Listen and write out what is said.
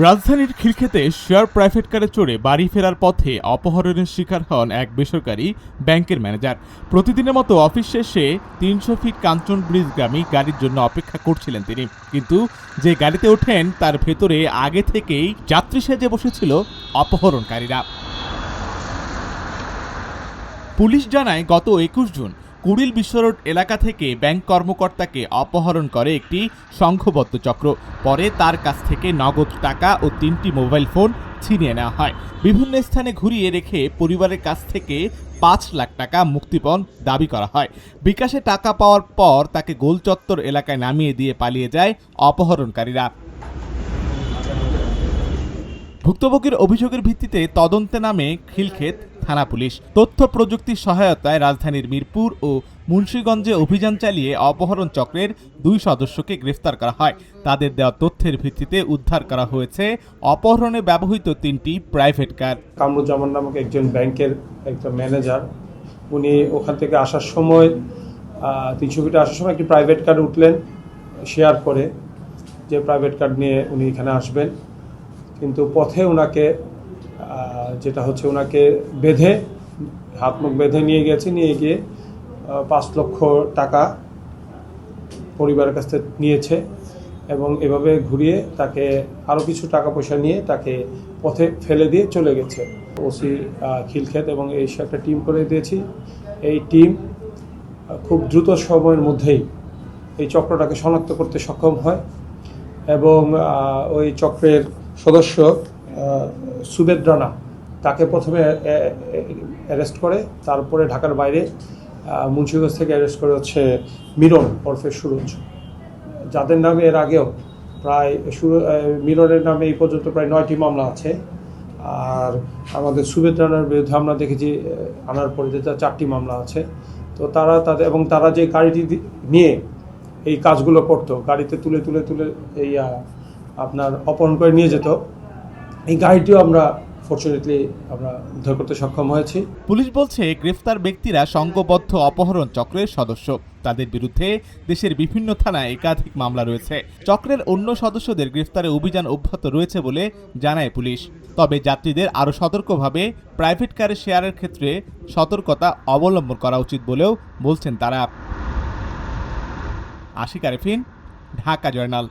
রাজধানীর খিলক্ষেতে share private কারে চড়ে বাড়ি ফেরার পথে অপহরণের শিকার হন এক বেসরকারি ব্যাংকের ম্যানেজার। প্রতিদিনের মতো অফিস শেষে ৩০০ ফিট কাঞ্চন ব্রিজগামী গাড়ির জন্য অপেক্ষা করছিলেন তিনি, কিন্তু যে গাড়িতে ওঠেন তার ভেতরে আগে থেকেই যাত্রী সেজে বসেছিল অপহরণকারীরা। পুলিশ জানায়, গত ২১ জুন কুড়িল বিশ্বরোড এলাকা থেকে ব্যাংক কর্মকর্তাকে অপহরণ করে একটি সংঘবদ্ধ চক্র। পরে তার কাছ থেকে নগদ টাকা ও ৩টি মোবাইল ফোন ছিনিয়ে নেওয়া হয়। বিভিন্ন স্থানে ঘুরিয়ে রেখে পরিবারের কাছ থেকে ৫ লাখ টাকা মুক্তিপণ দাবি করা হয়। বিকাশে টাকা পাওয়ার পর তাকে গোলচত্বর এলাকায় নামিয়ে দিয়ে পালিয়ে যায় অপহরণকারীরা। ভুক্তভোগীর অভিযোগের ভিত্তিতে তদন্তে নামে খিলক্ষেত থানা পুলিশ। তথ্য প্রযুক্তির সহায়তায় রাজধানীর মিরপুর ও মুন্সিগঞ্জে অভিযান চালিয়ে অপহরণ চক্রের ২ সদস্যকে গ্রেফতার করা হয়। তাদের দেওয়া তথ্যের ভিত্তিতে উদ্ধার করা হয়েছে অপহরণে ব্যবহৃত ৩টি প্রাইভেট কার। কামরুজ্জামান নামক একজন ব্যাংকের একজন ম্যানেজার, উনি ওখান থেকে আসার সময় ৩০০ ফিটে আসার সময় একটি প্রাইভেট কার উঠলেন শেয়ার করে, যে প্রাইভেট কার নিয়ে উনি এখানে আসবেন। কিন্তু পথে ওনাকে ওনাকে বেঁধে হাত মুখ বেঁধে নিয়ে গিয়ে ৫ লক্ষ টাকা পরিবারের কাছ থেকে নিয়েছে এবং এভাবে ঘুরিয়ে তাকে আরও কিছু টাকা পয়সা নিয়ে তাকে পথে ফেলে দিয়ে চলে গেছে। ওসি খিলক্ষেত এবং এই একটা টিম করে দিয়েছি। এই টিম খুব দ্রুত সময়ের মধ্যেই এই চক্রটাকে শনাক্ত করতে সক্ষম হয় এবং ওই চক্রের সদস্য সুবেদ রানা তাকে প্রথমে অ্যারেস্ট করে, তারপরে ঢাকার বাইরে মুন্সিগঞ্জ থেকে অ্যারেস্ট করে হচ্ছে মিরন ওরফে সুরজ, যাদের নামে এর আগেও প্রায় মিরনের নামে এই পর্যন্ত প্রায় 9টি মামলা আছে। আর আমাদের সুবেদ রানার বিরুদ্ধে আমরা দেখেছি আনার পরে যে 4টি মামলা আছে। তো তারা যে গাড়িটি নিয়ে এই কাজগুলো করতো, গাড়িতে তুলে এই আপনার অপহরণ করে নিয়ে যেত, এই গাড়িটিও আমরা ফরচুনেটলি উদ্ধার করতে সক্ষম হয়েছি। পুলিশ বলছে, গ্রেফতার ব্যক্তিরা সংঘবদ্ধ অপহরণ চক্রের সদস্য। তাদের বিরুদ্ধে দেশের বিভিন্ন থানায় একাধিক মামলা রয়েছে। চক্রের অন্য সদস্যদের গ্রেফতারে অভিযান অব্যাহত রয়েছে বলে জানায় পুলিশ। তবে যাত্রীদের আরও সতর্কভাবে প্রাইভেট কারে শেয়ারের ক্ষেত্রে সতর্কতা অবলম্বন করা উচিত বলেও বলছেন তারা। আশিক আরেফিন, ঢাকা জার্নাল।